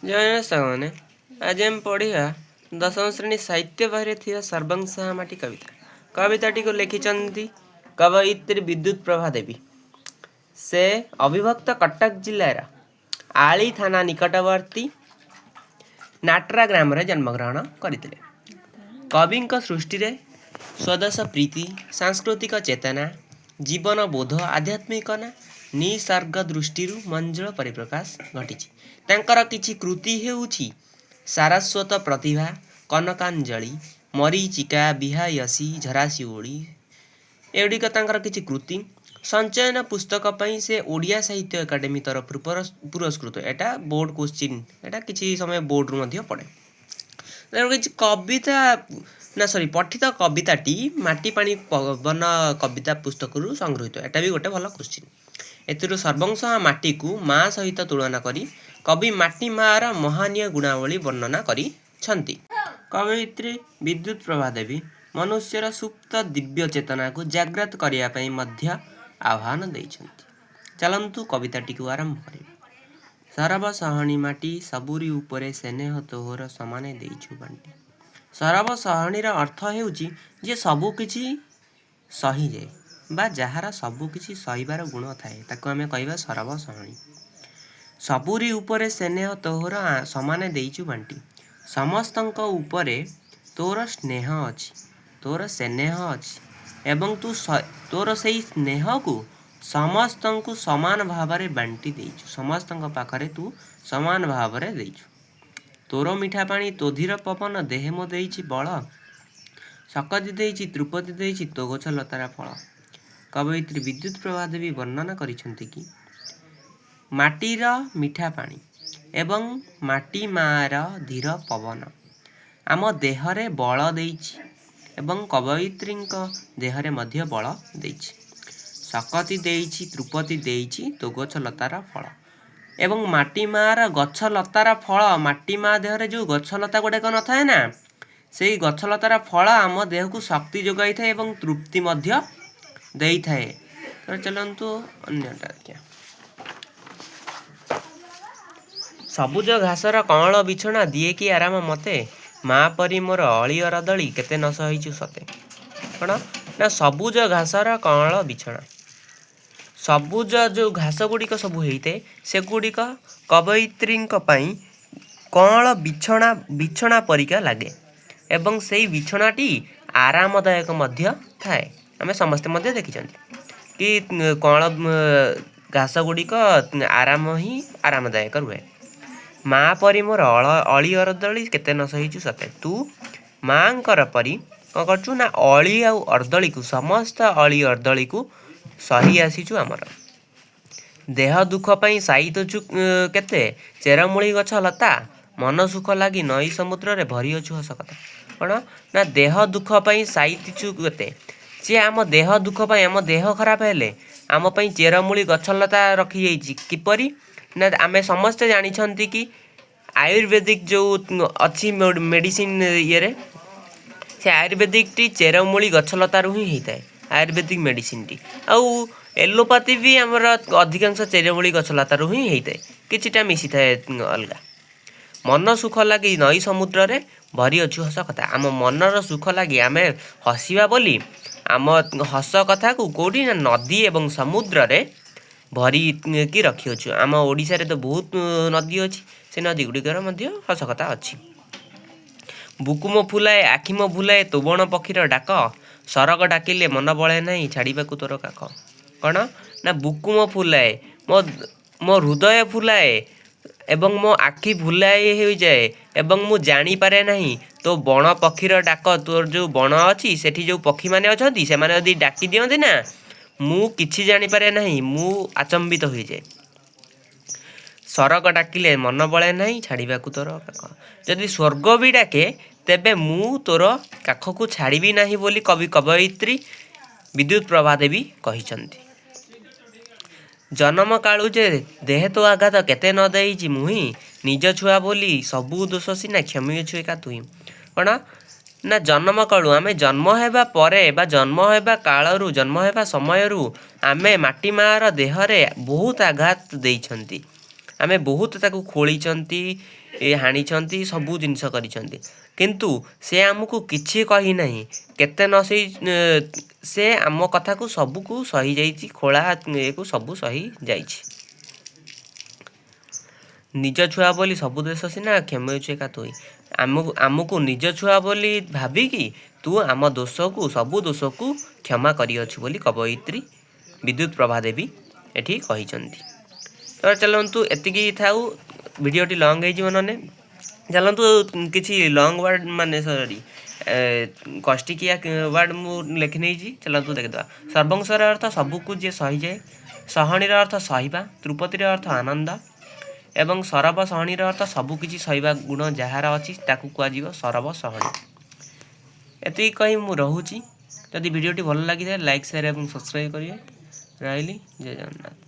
जय सागने आज हम पढ़िया दशम श्रेणी साहित्य बाहर थी sarbansaha माटी कविता। कविताटी को लिखिं कवयित्री विद्युत प्रभा देवी। से अविभक्त कटक जिलार आली थाना निकटवर्ती नाटरा ग्राम रे जन्मग्रहण करते। कवि सृष्टि स्वदेश प्रीति, सांस्कृतिक चेतना, जीवन बोध, आध्यात्मिकना, निसर्ग दृष्टि मंजुल परिप्रकाश घटी। तांकर किछि कृति हेउछि सारस्वत प्रतिभा, कनकांजलि, मरीचिका, बिहायसी, झरासिउड़ी। एगुड़िक तांकर किछि कृति। संचयन पुस्तक पई से ओडिया साहित्य एकाडेमी तरफ पुरस्कृत। एटा बोर्ड क्वेश्चन, एटा किछि समय बोर्ड रु मध्य पड़े। किछि कविता ना सॉरी पठित कविताटी माटी पानी पवन कविता पुस्तक रु संग्रहित। एटा भी गोटे भल क्वेश्चन। एथिरु सर्वंसाहा माटी को माँ सहित तुलना करी कवि माटी मार महानीय गुणावली वर्णना करिछंती। कवयित्री विद्युत प्रभा देवी मनुष्यर सुप्त दिव्य चेतना को जागृत करिया पई मध्य आह्वान दैछंती। चलंतु कविताटी को आरंभ करिबा। सरब सहणी माटी सबुरी उपरे स्नेह तोहर समाने देइछु बांटी। सरब सहणीर अर्थ हेउची जे सबु किछि सही जाए बा जहार सबु किछि सहीबार गुण थाए ताको आमे कहबा सरब सहणी। सबुरी उपरे स्नेह तोहर समाने देइछु बांटी। समस्तंक उपरे तोर स्नेह अछि, तोर स्नेह अछि एवं तू तोर सेही स्नेह को समस्तंकु समान भावरे बांटी देइछु। समस्तंक पाखरे तू समान भावरे देइछु। तोर मिठा पानी तोधीर पवन देहे मो देइछि बळ। सकति देइछि त्रुपति देइछि तो गछ लतार फल। कवयित्री विद्युत प्रभा देवी वर्णना करिछंती कि माटीर मिठा पानी एवं माटी मार धीर पवन आम देहरे बल देइछि एवं कवयित्रींक देहरे मध्य बल देइछि। सकति देइछि त्रुपति देइछि तो गछ लतार फल एवं माटी मार गछ लतार फल। माटी मा देहरे जो गछ लता गुड़ाक न थाए ना से गछ लतार फल आम देह को शक्ति जोगाई थाए एवं तृप्ति मध्य देई थाए। तो चलंतु अन्यटा देखिया। सबुज घासर कअंल बिछଣା दिए कि आराम मते माँ परी मोर अली अरदली केते न सहिछु सते। कण ना सबुज घासर कअंल बिछଣା। सबुज जो घास गुड़िक सब होते से गुड़िक कवयित्रींक पई कअंल बिछଣା परिका लागे एवं सेई बिछଣାटी आरामदायक मध्य थाए। आमे समस्ते मध्य देखिछंती कि कअंल घास गुड़िक आराम ही आरामदायक रुहे। माँ परी मोर अली अरदली केते न सहिछु सते। तू माँकर परी कौन करछु ना अली आ अर्दली को समस्त अली अर्दली को सही आसीचु। आमर देह दुख पई साइतछु केते चेरमूली गछ लता मन सुख लागी नई समुद्र रे भरी अछु हस कथा। कौन ना देह दुख पई साइतछु केते जे आम देह दुख पई आम देह खराब हेले आम पई चेरमूली गछ लता रखी जाइछि। किपरि ना आमे समस्त जानिछंती कि आयुर्वेदिक जो अच्छी मेडिसिन ये रे से आयुर्वेदिक टी चेरमूली गछ लता रु ही होता है। आयुर्वेदिक मेडिसिन टी आउ एलोपाथी भी आमर अधिकांश चेरमूली गछ लता रु ही होता है। किछिटा मिसी थाए अलगा। मन सुख लगी नई समुद्र रे भरी अछु हस कथा। आम मनर सुख लगी आमे हसिबा बोली आम हस कथा को कोठी ना नदी एवं समुद्र रे भरी कि रखी अछु। आम ओडिसा रे तो बहुत नदी अछि से नदी गुड़िकर मध्य हस कथा अछि। बुकुम फुलाए आखिम भुलाए तो बण पक्षीर डाक सरग डाकिले मन बळे नाही छाड़ीबाकू तोर काख। कौन ना बुकुम फुलाए मो हृदय फुलाए एवं मो आखि भुलाए हो जाए एवं मु जानी पारे नहीं तो बण पक्षीर डाक। तोर जो बण अछि सेठी जो पक्षी माने अछंती से माने यदि डाकी दियंती ना मु किछि जानी पारे नहीं, मु आचंबित हो जाए। सरग डाकिले मन बळे नहीं छाड़ीबाकू तोर काख। जदि स्वर्ग भी डाके तेबे मु तोर काख को छाड़ीबी नाही बोली कवि कवयित्री विद्युत प्रभा देवी कहिछंती। जन्म कालू जे देह तो आघात केते न देइछि मुही निज छुआ बोली सबु दोष सिना क्षमी छु एका तुही। कण ना जन्म कालू आमे जन्म हेबा परे बा जन्म हेबा कालरू जन्म हेबा समयरू आमे माटी मार देहरे बहुत आघात देइछंती। आमे बहुत ताकू खोलीचंती हाणीचंती सबू जिनिस करिचंती किंतु से आमको किछि कही नहीं केते न से आम कथा को सबू को सही जाइछि खोला ए को सबू सही जाइछि निज छुआ बोली सबू देश सिना क्षमयुचे का तुई आमको निज छुआ बोली भाबी कि तू आम दोष को सबू दोष को क्षमा करिअछु बोली कवयित्री विद्युत प्रभा देवी एठी कहिचंती। तो चलतु एतिकी थाउ वीडियोटी लॉन्ग है जीवन ने चलतु किछि लॉन्ग वर्ड माने सॉरी कष्टिकिया वर्ड मु लिखि नै जी चलतु देखिदवा सर्वंसर अर्थ सबू को जे सही जाए सहणीर अर्थ सहिबा त्रुपतिर अर्थ आनंद एवं सरब सहणीर अर्थ सबू किछि सहिबा गुण जहार अछि ताकू कुआ जीव सरब सहणी एति कहि मु रहूची। जदि वीडियोटी भल लागि लाइक शेयर एवं सब्सक्राइब करिए। रहिली जय जगन्नाथ।